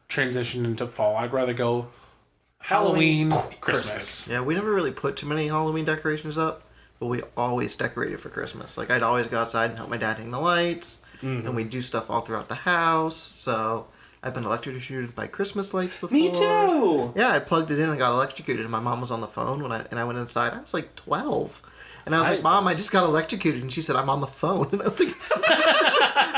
transition into fall. I'd rather go Halloween, Christmas. Yeah, we never really put too many Halloween decorations up, but we always decorated for Christmas. Like, I'd always go outside and help my dad hang the lights, and we'd do stuff all throughout the house. So I've been electrocuted by Christmas lights before. Me too! Yeah, I plugged it in and got electrocuted, and my mom was on the phone when I went inside. I was like 12. And I was like, Mom, I just got electrocuted. And she said, I'm on the phone. And I was like,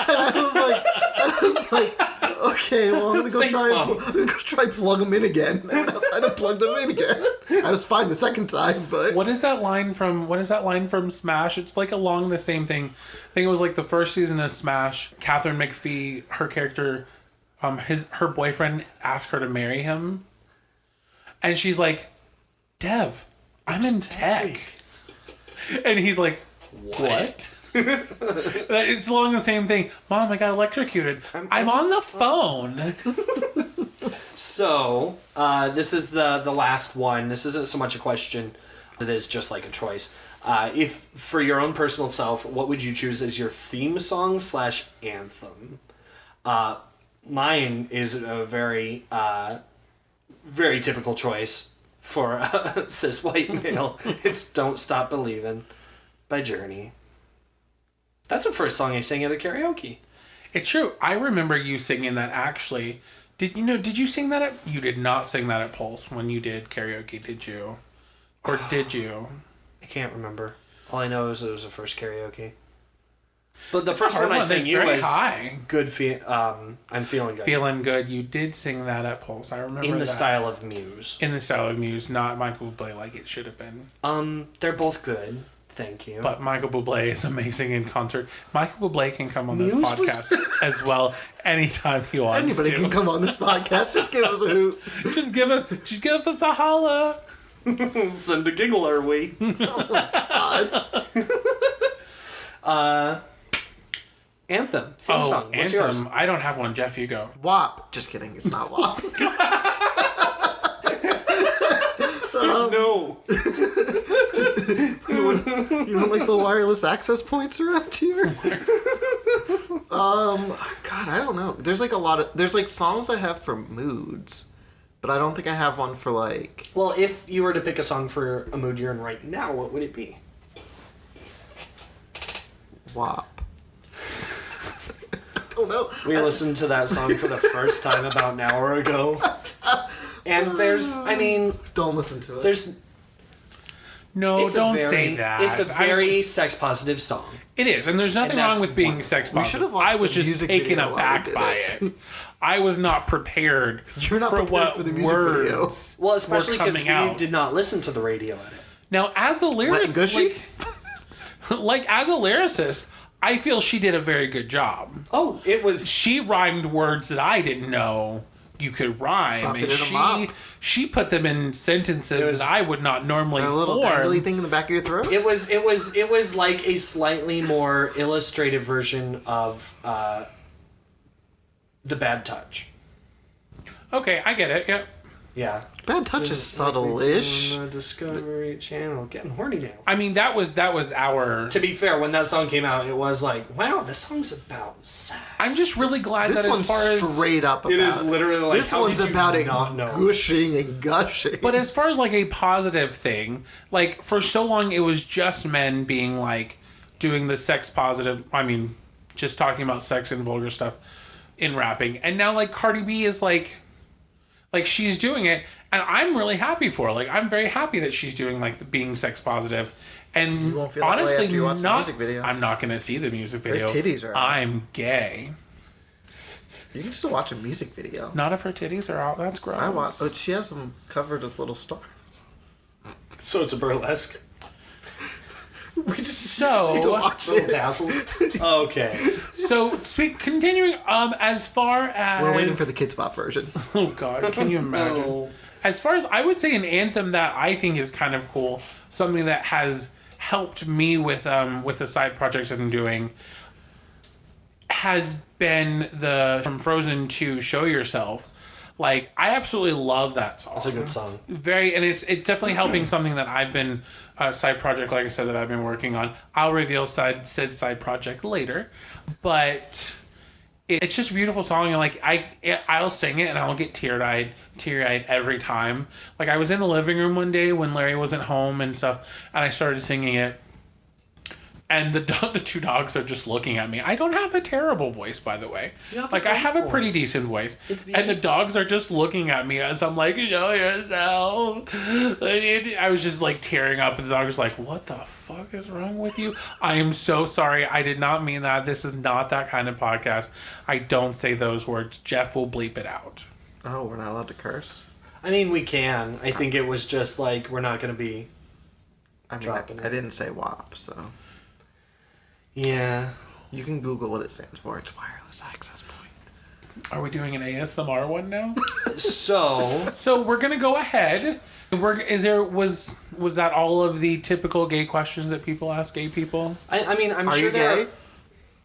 I was like, okay, well, I'm going to go try plug them in again. And I went outside and plugged them in again. I was fine the second time, but... What is that line from Smash? It's like along the same thing. I think it was like the first season of Smash. Catherine McPhee, her character, her boyfriend asked her to marry him. And she's like, Dev, I'm in tech. And he's like, what? It's along the same thing. Mom, I got electrocuted. I'm on the phone. So, this is the last one. This isn't so much a question. It is just like a choice. If, for your own personal self, what would you choose as your theme song / anthem? Mine is a very, very typical choice for a cis white male. It's Don't Stop Believin' by Journey. That's the first song I sang at a karaoke. It's true. I remember you singing that actually. Did you sing that you did not sing that at Pulse when you did karaoke, did you? Or did you? I can't remember. All I know is it was the first karaoke. But the first one I sang you was high. Good. I'm feeling good. Feeling good. You did sing that at Pulse. I remember in the that. style of Muse. In the style of Muse, not Michael Bublé like it should have been. They're both good. Thank you. But Michael Bublé is amazing in concert. Michael Bublé can come on this Muse was- podcast as well anytime he wants Anybody can to. come on this podcast. Just give us a hoot. Just give us a holla. Send a giggle our way. Anthem. Theme song. What's yours? Anthem. I don't have one. Jeff, you go. WAP. Just kidding. It's not WAP. No. You don't like the wireless access points around here? God, I don't know. There's like a lot of... There's like songs I have for moods, but I don't think I have one for like... Well, if you were to pick a song for a mood you're in right now, what would it be? WAP. I don't know. We listened to that song for the first time about an hour ago. And Don't listen to it. there's... No, It's don't a very, say that. It's a very sex-positive song. It is, and there's nothing And that's wrong with being wonderful. sex We should have positive. watched I was the just music taken video while we aback did by it. I was not prepared You're not for prepared what for the music video. words Well, especially were because coming you out. did not listen to the radio edit. Now, as a lyricist, gushy? as a lyricist, I feel she did a very good job. Oh, it was... She rhymed words that I didn't know you could rhyme, Pop and it in a mop. she put them in sentences that I would not normally a little form. dangly thing in the back of your throat? It was like a slightly more illustrative version of The Bad Touch. Okay, I get it. Yep. Yeah. Bad Touch is subtle-ish. On the Discovery Channel, getting horny now. I mean, that was our. To be fair, when that song came out, it was like, wow, this song's about sex. I'm just really glad This that one's as far as straight up about It is literally like, this how one's did you about it not know? gushing and gushing. But as far as like a positive thing, like for so long it was just men being like doing the sex positive, I mean, just talking about sex and vulgar stuff in rapping. And now like Cardi B is like she's doing it, and I'm really happy for her. Like I'm very happy that she's doing like the being sex positive. And You won't feel that way honestly, after you watch the music video. I'm not going to see the music Her video. titties are out. I'm gay. You can still watch a music video. Not if her titties are out. That's gross. I watch, but she has them covered with little stars. So it's a burlesque. We just So- need to watch Little it. tassels. Okay. So continuing as far as We're waiting for the Kids Bop version. Oh God, can you imagine? No. As far as I would say, an anthem that I think is kind of cool, something that has helped me with the side projects I've been doing, has been the from Frozen to Show Yourself. Like I absolutely love that song. It's a good song. And it's definitely helping something that I've been side project, like I said, that I've been working on. I'll reveal said side project later, but it's just a beautiful song, and like I'll sing it and I'll get teary eyed every time. Like I was in the living room one day when Larry wasn't home and stuff, and I started singing it. And the two dogs are just looking at me. I don't have a terrible voice, by the way. You have a Like, I great have a pretty voice. decent voice. It's And the beautiful. dogs are just looking at me as I'm like, show yourself. I was just like tearing up, and the dog's like, what the fuck is wrong with you? I am so sorry. I did not mean that. This is not that kind of podcast. I don't say those words. Jeff will bleep it out. Oh, we're not allowed to curse? I mean, we can. I think it was just like, we're not going to be... I mean, Dropping I it. didn't say WAP, so... Yeah. You can Google what it stands for. It's Wireless Access Point. Are we doing an ASMR one now? So... So we're gonna go ahead. Was that all of the typical gay questions that people ask gay people? I mean, I'm Are sure you there... gay?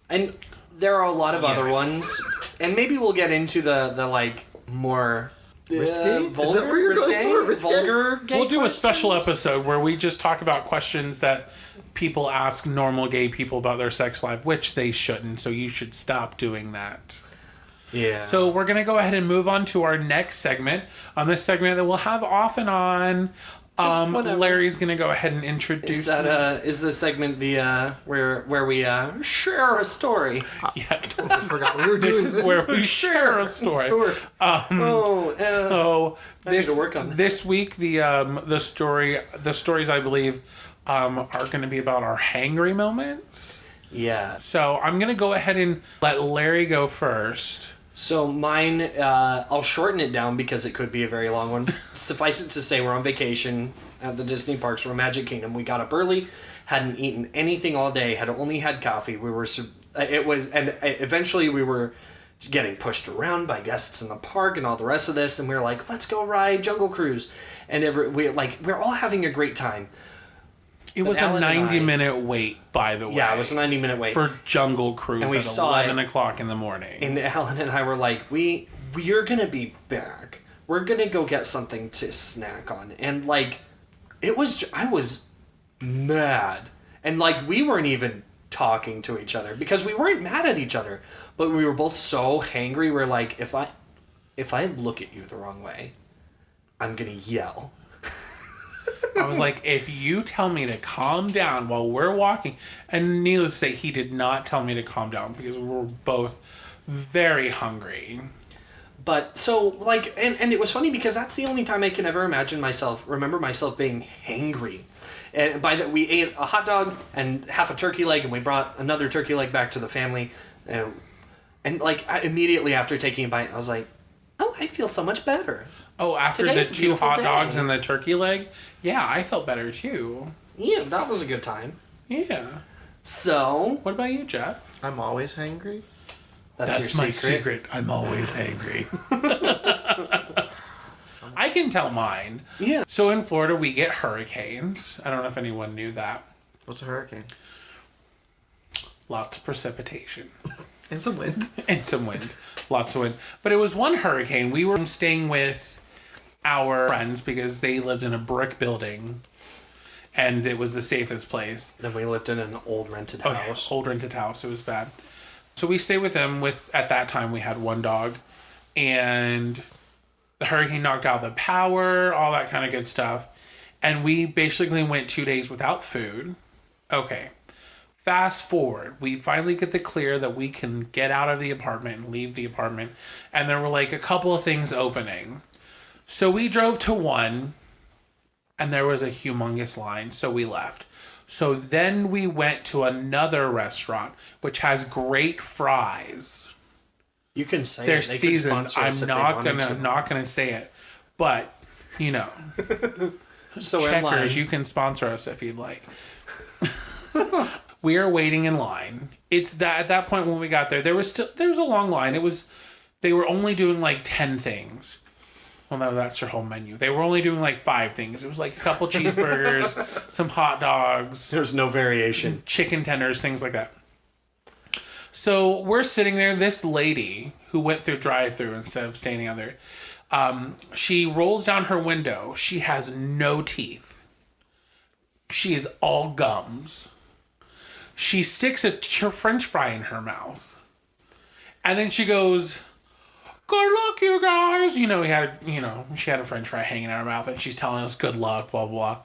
And there are a lot of other Yes. ones. And maybe we'll get into the like, more... Risky? Is that vulgar, what you're going for? Risque? vulgar gay We'll do a special questions? episode where we just talk about questions that people ask normal gay people about their sex life, which they shouldn't, so you should stop doing that. Yeah. So we're going to go ahead and move on to our next segment. On this segment that we'll have off and on, Just whenever. Larry's going to go ahead and introduce... is this segment the where we share a story? Yes. I forgot we were doing This is where we share a story. So need to work on that. this week the stories I believe are going to be about our hangry moments. Yeah. So I'm going to go ahead and let Larry go first. So mine, I'll shorten it down because it could be a very long one. Suffice it to say, we're on vacation at the Disney parks. We're in Magic Kingdom. We got up early, hadn't eaten anything all day, had only had coffee. Eventually we were getting pushed around by guests in the park and all the rest of this, and we were like, let's go ride Jungle Cruise, and we're all having a great time. It was a 90-minute wait, by the way. Yeah, it was a 90-minute wait for Jungle Cruise and we at saw 11 o'clock in the morning. And Alan and I were like, we're gonna be back. We're gonna go get something to snack on, and like, I was mad, and like we weren't even talking to each other because we weren't mad at each other, but we were both so hangry. We're like, if I look at you the wrong way, I'm gonna yell. I was like, if you tell me to calm down while we're walking, and needless to say, he did not tell me to calm down because we were both very hungry. But so like, and it was funny because that's the only time I can ever remember myself being hangry. And by that, we ate a hot dog and half a turkey leg, and we brought another turkey leg back to the family. And like, immediately after taking a bite, I was like, oh, I feel so much better. Oh, after Today's the a 2 beautiful hot day. dogs and the turkey leg? Yeah, I felt better too. Yeah, that was a good time. Yeah. So, What about you, Jeff? I'm always hangry. that's your my secret. I'm always angry. I can tell mine. Yeah. So in Florida, we get hurricanes. I don't know if anyone knew that. What's a hurricane? Lots of precipitation. And some wind. And some wind. Lots of wind. But it was one hurricane. We were staying with our friends because they lived in a brick building. And it was the safest place. Then we lived in an old rented house. Old rented house. It was bad. So we stayed with them at that time we had one dog. And the hurricane knocked out the power, all that kind of good stuff. And we basically went 2 days without food. Okay. Fast forward, we finally get the clear that we can get out of the apartment and leave the apartment. And there were like a couple of things opening. So we drove to one, and there was a humongous line, so we left. So then we went to another restaurant, which has great fries. You can say They're it. They could seasoned. sponsor us I'm if they not wanted not gonna say it, but you know, to. So in line. Checkers, you can sponsor us if you'd like. We are waiting in line. It's that at that point when we got there, there was a long line. They were only doing like 10 things. Well, no, that's your whole menu. They were only doing like 5 things. It was like a couple cheeseburgers, some hot dogs, There's no variation. chicken tenders, things like that. So we're sitting there. This lady who went through drive-through instead of standing out there, she rolls down her window. She has no teeth. She is all gums. She sticks a French fry in her mouth, and then she goes, "Good luck, you guys." She had a French fry hanging out of her mouth, and she's telling us good luck, blah blah.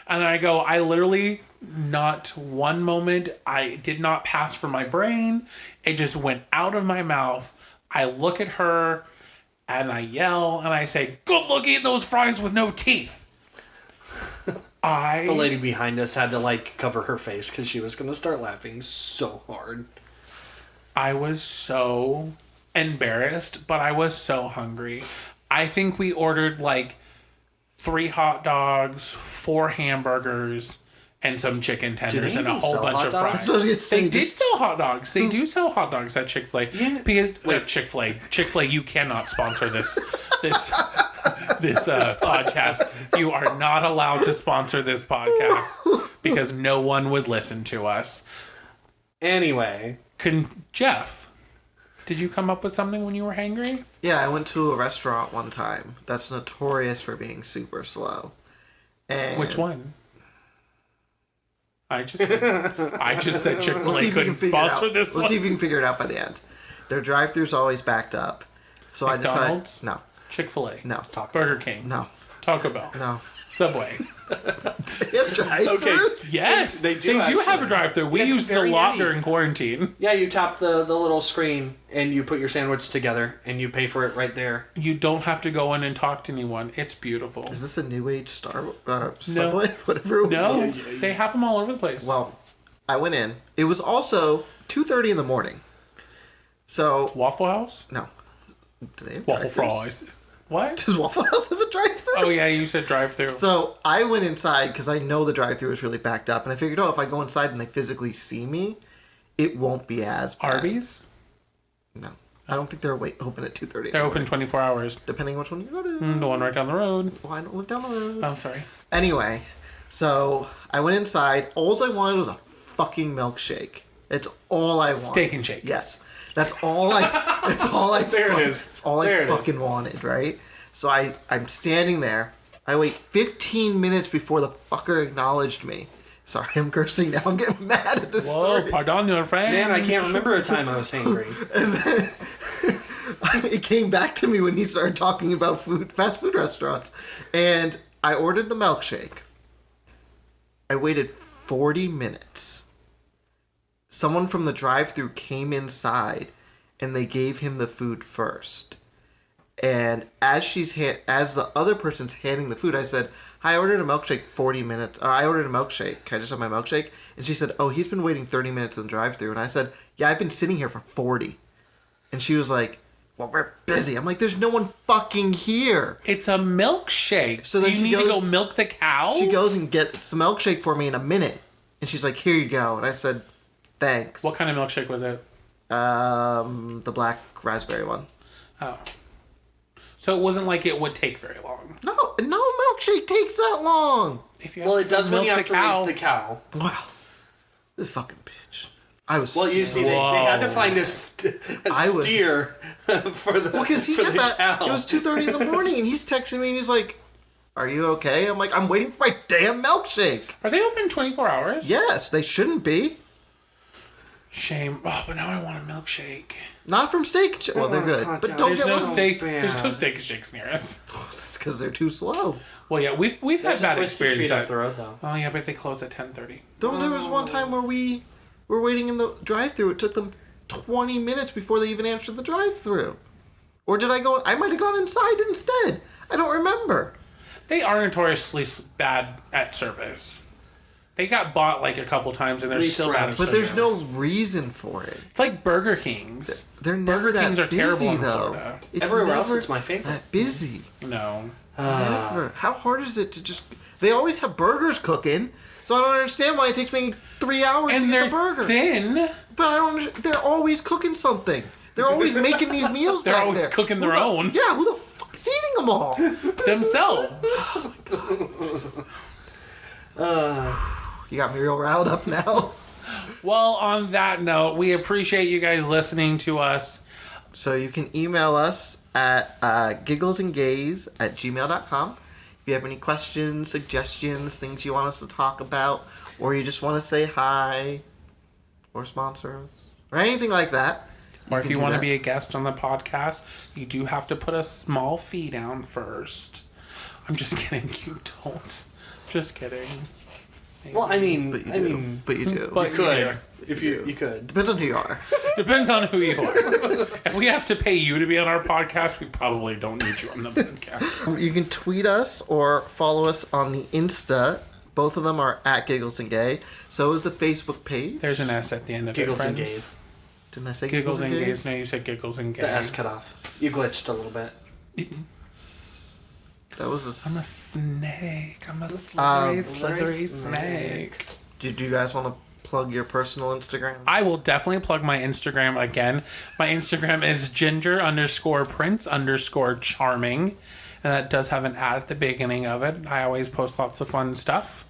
And I go, I literally, not one moment, I did not pass for my brain. It just went out of my mouth. I look at her, and I yell, and I say, "Good luck eating those fries with no teeth." The lady behind us had to like cover her face because she was going to start laughing so hard. I was so embarrassed, but I was so hungry. I think we ordered like 3 hot dogs, 4 hamburgers, and some chicken tenders and a even whole sell bunch hot of dogs? fries. That's what I was gonna say, They did just- sell hot dogs. They do sell hot dogs at Chick-fil-A. Yeah. Because Chick-fil-A. Chick-fil-A, you cannot sponsor this podcast. You are not allowed to sponsor this podcast because no one would listen to us. Anyway, Jeff, did you come up with something when you were hangry? Yeah, I went to a restaurant one time that's notorious for being super slow. And Which one? I just said Chick-fil-A We'll see if you couldn't can figure it sponsor out. this We'll see one. if you can figure it out by the end. Their drive-thru's always backed up. So McDonald's? I decided Chick-fil-A. no. Burger King. No. Taco Bell. No. Subway. They have drive-thrus? Yes, They do have actually. a drive-thru. We It's used it a very lot handy. during quarantine. yeah, you tap the little screen and you put your sandwich together and you pay for it right there. You don't have to go in and talk to anyone. It's beautiful. Is this a new age Subway? Whatever it was No, called. they have them all over the place. Well, I went in. It was also 2:30 in the morning. So Waffle House? no. Do they have Waffle drive-thrus? Fries. What? Does Waffle House have a drive-thru? Oh, yeah, you said drive-thru. So I went inside because I know the drive-thru is really backed up, and I figured, if I go inside and they physically see me, it won't be as bad. Arby's? No. I don't think they're open at 2:30. They're open 24 hours. Depending which one you go to. The one right down the road. Well, I don't live down the road. Oh, sorry. Anyway, so I went inside. All I wanted was a fucking milkshake. It's all I wanted. Steak and shake. Yes. That's all I There it is. It's all I fucking wanted, right? So I'm standing there. I wait 15 minutes before the fucker acknowledged me. Sorry, I'm cursing now. I'm getting mad at this Whoa, story. pardon your friend. Man, I can't remember a time I was hangry. And then it came back to me when he started talking about fast food restaurants. And I ordered the milkshake. I waited 40 minutes. Someone from the drive-thru came inside and they gave him the food first. And as the other person's handing the food, I said, "Hi, I ordered a milkshake 40 minutes. I ordered a milkshake. Can I just have my milkshake?" And she said, "Oh, he's been waiting 30 minutes in the drive-thru." And I said, "Yeah, I've been sitting here for 40." And she was like, "Well, we're busy." I'm like, "There's no one fucking here." It's a milkshake. So Do then you she need to goes- go milk the cow? She goes and gets the milkshake for me in a minute. And she's like, "Here you go." And I said, "Thanks." What kind of milkshake was it? The black raspberry one. Oh. So it wasn't like it would take very long. No milkshake takes that long. If you Well, have it to does when milk you the have to cow. raise the cow. Wow. This fucking bitch. I was Well, you see, they had to find a steer for the because he for got the that. cow. It was 2:30 in the morning, and he's texting me, and he's like, "Are you okay?" I'm like, "I'm waiting for my damn milkshake." Are they open 24 hours? Yes, they shouldn't be. Shame. Oh, but now I want a milkshake. Not from Steak and Shake. Well, they're good, but don't There's get no one. steak. bad. There's no steak and shakes near us. It's because they're too slow. Well, yeah, we've had There's a that Twisted experience. Treat up the road, though. Oh yeah, but they close at 10:30. Though there was one time where we were waiting in the drive-thru. It took them 20 minutes before they even answered the drive-thru. Or did I go? I might have gone inside instead. I don't remember. They are notoriously bad at service. They got bought like a couple times and they're Least still bad at round. But there's service. no reason for it. It's like Burger King's. They're never Burger that Kings are busy, terrible in though. Florida. It's Everywhere else, never it's my favorite. that busy. No. Never. How hard is it to just... They always have burgers cooking, so I don't understand why it takes me 3 hours to And get they're the burger. thin. But I don't... They're always cooking something. They're always making these meals They're back always there. cooking their Who the- own. Yeah, who the fuck is eating them all? Themselves. You got me real riled up now. Well, on that note, we appreciate you guys listening to us. So you can email us at gigglesandgaze@gmail.com. If you have any questions, suggestions, things you want us to talk about, or you just want to say hi, or sponsor us, or anything like that. Or if can you do want to that. be a guest on the podcast, you do have to put a small fee down first. I'm just kidding. You don't. Just kidding. Well, I mean, But you do. But you do. But you could yeah. if you could. Depends on who you are. Depends on who you are. If we have to pay you to be on our podcast, we probably don't need you on the podcast. You can tweet us or follow us on the Insta. Both of them are at Giggles and Gay. So is the Facebook page. There's an S at the end of Giggles it, and friends. gaze. Didn't I say Giggles and gays. No, you said giggles and gays. The S cut off. You glitched a little bit. That was I'm a snake. I'm a slithery, slithery snake. Did you guys want to plug your personal Instagram? I will definitely plug my Instagram again. My Instagram is ginger_prince_charming. And that does have an ad at the beginning of it. I always post lots of fun stuff.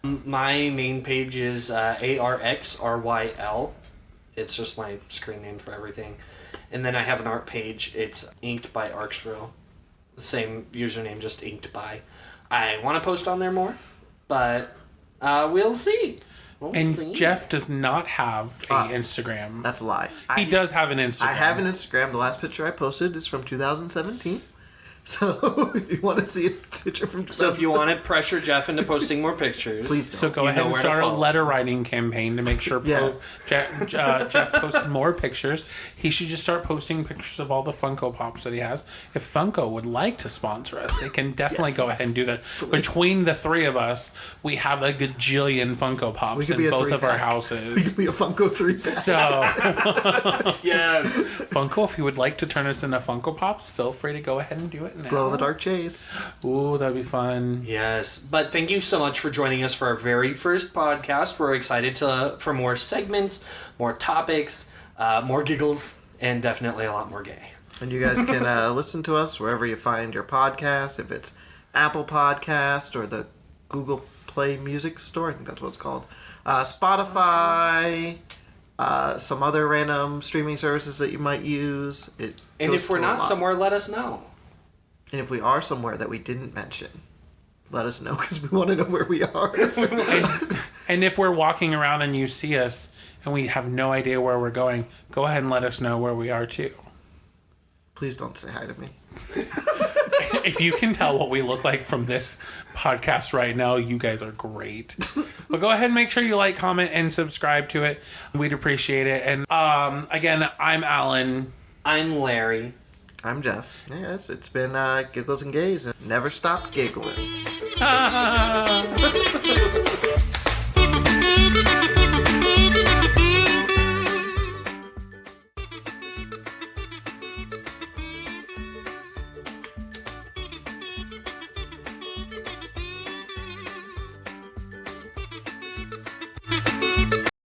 My main page is ARXRYL. It's just my screen name for everything. And then I have an art page. It's inked by Arcsreal. The same username, just inked by. I want to post on there more, but we'll see. We'll And see. Jeff does not have a Instagram. That's a lie. He does have an Instagram. I have an Instagram. The last picture I posted is from 2017. So if you want to see a picture from 2017, So if you want to pressure Jeff into posting more pictures, please don't. So go You ahead know and where to start a follow. letter writing campaign to make sure Yeah. Jeff posts more pictures. He should just start posting pictures of all the Funko Pops that he has. If Funko would like to sponsor us, they can definitely Yes. go ahead and do that. Between the three of us, we have a gajillion Funko We Pops could be in a both of our three-pack. We houses. could be a Funko 3-pack. So, yes. Funko, if you would like to turn us into Funko Pops, feel free to go ahead and do it. now. Glow in the dark chase. Ooh, that'd be fun. Yes, but thank you so much for joining us for our very first podcast. We're excited for more segments, more topics, more giggles, and definitely a lot more gay. And you guys can listen to us wherever you find your podcast. If it's Apple Podcast or the Google Play Music Store, I think that's what it's called. Spotify, some other random streaming services that you might use. And if we're not somewhere, let us know. And if we are somewhere that we didn't mention, let us know because we want to know where we are. And if we're walking around and you see us and we have no idea where we're going, go ahead and let us know where we are too. Please don't say hi to me. If you can tell what we look like from this podcast right now, you guys are great. But go ahead and make sure you like, comment, and subscribe to it. We'd appreciate it. And again, I'm Alan. I'm Larry. I'm Jeff. Yes, it's been Giggles and Gays. And never stop giggling.